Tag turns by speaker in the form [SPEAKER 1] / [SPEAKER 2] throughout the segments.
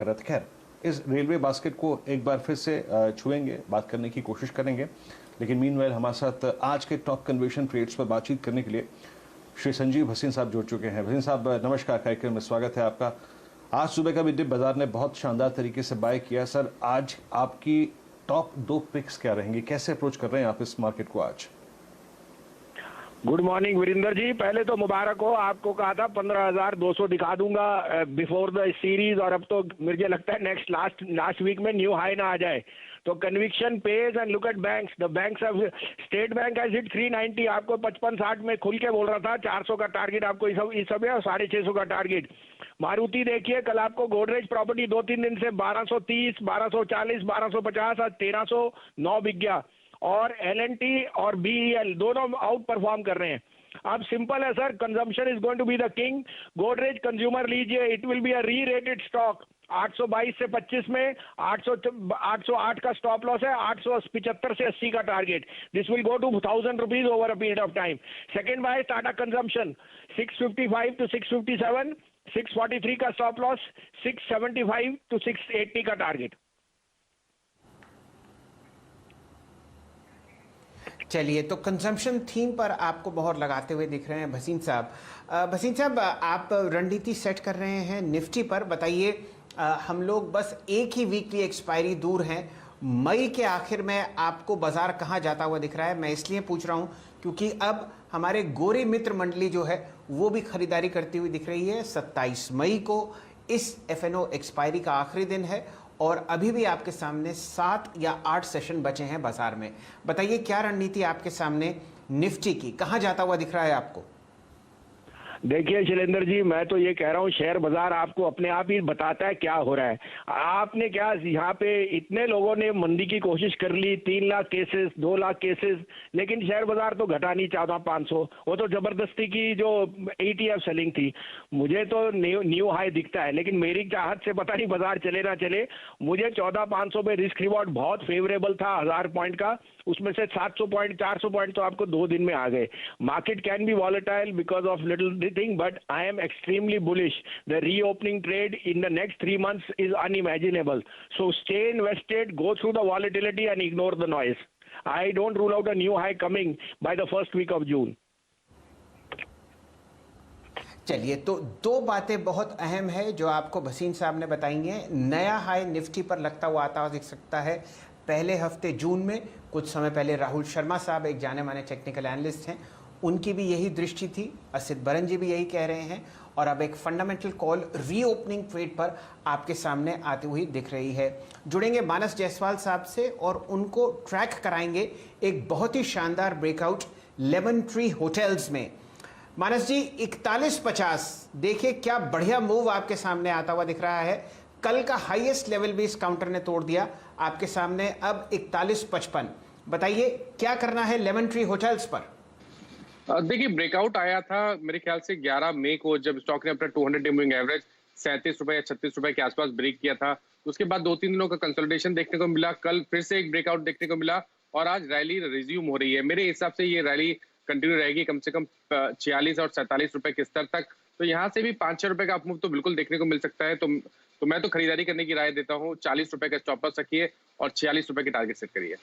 [SPEAKER 1] रहा था। खैर, इस रेलवे बास्केट को एक बार फिर से छुएंगे, बात करने की कोशिश करेंगे। लेकिन मीनवाइल हमारे साथ आज के टॉप कन्वेंशन ट्रेड्स पर बातचीत करने के लिए श्री संजीव भसीन साहब जुड़ चुके हैं। भसीन साहब, नमस्कार, कार्यक्रम में स्वागत है आपका। आज सुबह का भी डिप बाजार ने बहुत शानदार तरीके से बाय किया। सर, आज आपकी टॉप 2 पिक्स क्या रहेंगी? कैसे अप्रोच कर रहे हैं आप इस मार्केट को आज?
[SPEAKER 2] Good morning Virendra ji. पहले तो मुबारक हो, आपको कहा था 15,200 दिखा दूंगा बिफोर द सीरीज, और अब तो मुझे लगता है नेक्स्ट लास्ट वीक में न्यू हाई ना आ जाए। तो conviction page and look at banks. The banks of state bank has hit 390। आपको 55-60 में खुल के बोल रहा था 400 का टारगेट आपको इस समय, और 650 का टारगेट। मारुति देखिए, कल आपको गोदरेज प्रॉपर्टी 2-3 दिन से 1230, 1240, 1250, आज 1309 बिक गया। और एल&टी और बीईएल दोनों आउट परफॉर्म कर रहे हैं। अब सिंपल है sir, consumption is going to be the king. Godrej consumer लीजिए, it will be a re rated stock. 822 से 25 में 808 का स्टॉप लॉस है, 875 से 80 का target. This will go to 1000 rupees over a period of time. Second buy Tata consumption 655 to 657, 643 का stop loss, 675 to 680 का target.
[SPEAKER 3] चलिए, तो कंजम्पशन थीम पर आपको बहुत लगाते हुए दिख रहे हैं भसीन साहब। भसीन साहब, आप रणनीति सेट कर रहे हैं निफ्टी पर। बताइए, हम लोग बस एक ही वीकली एक्सपायरी दूर हैं। मई के आखिर में आपको बाजार कहाँ जाता हुआ दिख रहा है? मैं इसलिए पूछ रहा हूँ क्योंकि अब हमारे गोरे मित्र मंडली जो है वो भी खरीदारी करती हुई दिख रही है। 27 मई को इस एफएनओ एक्सपायरी का आखिरी दिन है और अभी भी आपके सामने 7 या 8 सेशन बचे हैं बाजार में। बताइए, क्या रणनीति आपके सामने निफ्टी की, कहां जाता हुआ दिख रहा है आपको?
[SPEAKER 2] देखिए शैलेंद्र जी, मैं तो ये कह रहा हूँ, शेयर बाजार आपको अपने आप ही बताता है क्या हो रहा है। आपने क्या, यहाँ पे इतने लोगों ने मंदी की कोशिश कर ली, 3 लाख केसेस, 2 लाख केसेस, लेकिन शेयर बाजार तो घटा नहीं 14,500। वो तो जबरदस्ती की जो ETF सेलिंग थी। मुझे तो न्यू हाई दिखता है, लेकिन मेरी चाहत से पता नहीं बाजार चले ना चले। मुझे 14,500 पे रिस्क रिवॉर्ड बहुत फेवरेबल था, 1000 पॉइंट का। उसमें से 700 पॉइंट, 400 पॉइंट तो आपको 2 दिन में आ गए। Market can be volatile because of little thing, but I am extremely bullish. The reopening trade in the next 3 months is unimaginable. So stay invested, go through the volatility and ignore the noise. I don't rule out a new high coming by the first week of June.
[SPEAKER 3] चलिए, तो 2 बातें बहुत अहम है जो आपको भसीन साहब ने बताई हैं। नया हाई निफ्टी पर लगता हुआ आता हुआ दिख सकता है पहले हफ्ते जून में। कुछ समय पहले राहुल शर्मा साहब, एक जाने माने टेक्निकल एनालिस्ट हैं, उनकी भी यही दृष्टि थी। असित बरन जी भी यही कह रहे हैं। और अब एक फंडामेंटल कॉल रीओपनिंग ट्रेड पर आपके सामने आती हुई दिख रही है। जुड़ेंगे मानस जायसवाल साहब से और उनको ट्रैक कराएंगे एक बहुत ही शानदार ब्रेकआउट लेमन ट्री होटल्स में। मानस जी, 41.50, देखिए क्या बढ़िया मूव आपके सामने आता हुआ दिख रहा है। कल का हाईएस्ट लेवल भी इस काउंटर ने तोड़ दिया आपके सामने। अब 41.55, बताइए क्या करना है लेमन ट्री होटल्स पर?
[SPEAKER 4] देखिए, ब्रेकआउट आया था मेरे ख्याल से 11 मई को, जब स्टॉक ने अपना 200 डे मूविंग एवरेज 37 रुपए या 36 रुपए के आसपास ब्रेक किया था। उसके बाद 2-3 दिनों का कंसोलिडेशन देखने को मिला। कल फिर से एक ब्रेकआउट देखने को मिला और आज रैली रिज्यूम हो रही है। मेरे हिसाब से ये रैली कंटिन्यू रहेगी कम से कम 46 और 47 रुपए के स्तर तक। तो यहाँ से भी 5-6 रुपए का अपमूव तो बिल्कुल देखने को मिल सकता है। तो मैं तो खरीदारी करने की राय देता हूँ। 40 रुपए का स्टॉप लॉस रखिए और 46 रुपए के टारगेट सेट करिए।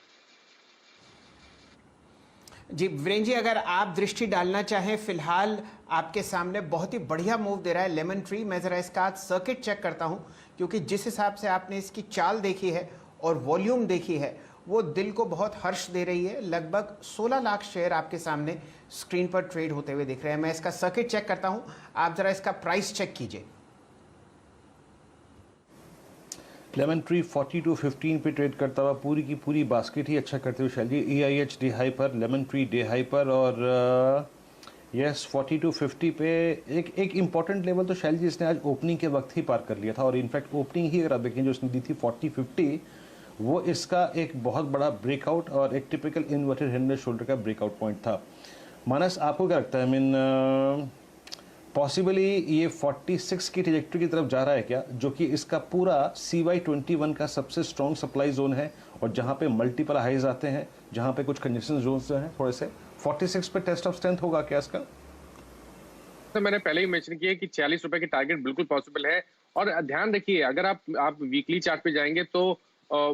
[SPEAKER 3] जी वीरेंद्र जी, अगर आप दृष्टि डालना चाहें, फिलहाल आपके सामने बहुत ही बढ़िया मूव दे रहा है लेमन ट्री। मैं ज़रा इसका आज सर्किट चेक करता हूं, क्योंकि जिस हिसाब से आपने इसकी चाल देखी है और वॉल्यूम देखी है वो दिल को बहुत हर्ष दे रही है। लगभग 16 लाख शेयर आपके सामने स्क्रीन पर ट्रेड होते हुए दिख रहे हैं। मैं इसका सर्किट चेक करता हूँ, आप ज़रा इसका प्राइस चेक कीजिए।
[SPEAKER 1] लेमन ट्री 42.15 पे ट्रेड करता हुआ, पूरी की पूरी बास्केट ही अच्छा करते हुए शैल जी। EIH डे हाई पर, लेमन ट्री डे हाई पर, और यस 42.50 पे एक इम्पॉर्टेंट लेवल तो शैल जी इसने आज ओपनिंग के वक्त ही पार कर लिया था। और इनफैक्ट ओपनिंग ही अगर आप देखें जो उसने दी थी 40.50, वो इसका एक बहुत बड़ा ब्रेकआउट और एक typical inverted head and shoulder का ब्रेकआउट पॉइंट था। मानस, आपको क्या लगता है? पॉसिबली ये 46 की ट्रैजेक्टरी की तरफ जा रहा है क्या, जो कि इसका पूरा CY21 का सबसे स्ट्रॉन्ग सप्लाई जोन है और जहां पे मल्टीपल हाइज आते हैं, जहां पे कुछ कंजेशन जोन्स हैं थोड़े से। 46 पे टेस्ट ऑफ स्ट्रेंथ होगा क्या इसका?
[SPEAKER 4] तो मैंने पहले ही मेंशन किया कि 46 रुपए की टारगेट बिल्कुल पॉसिबल है और ध्यान रखिए, अगर आप वीकली चार्ट पे जाएंगे तो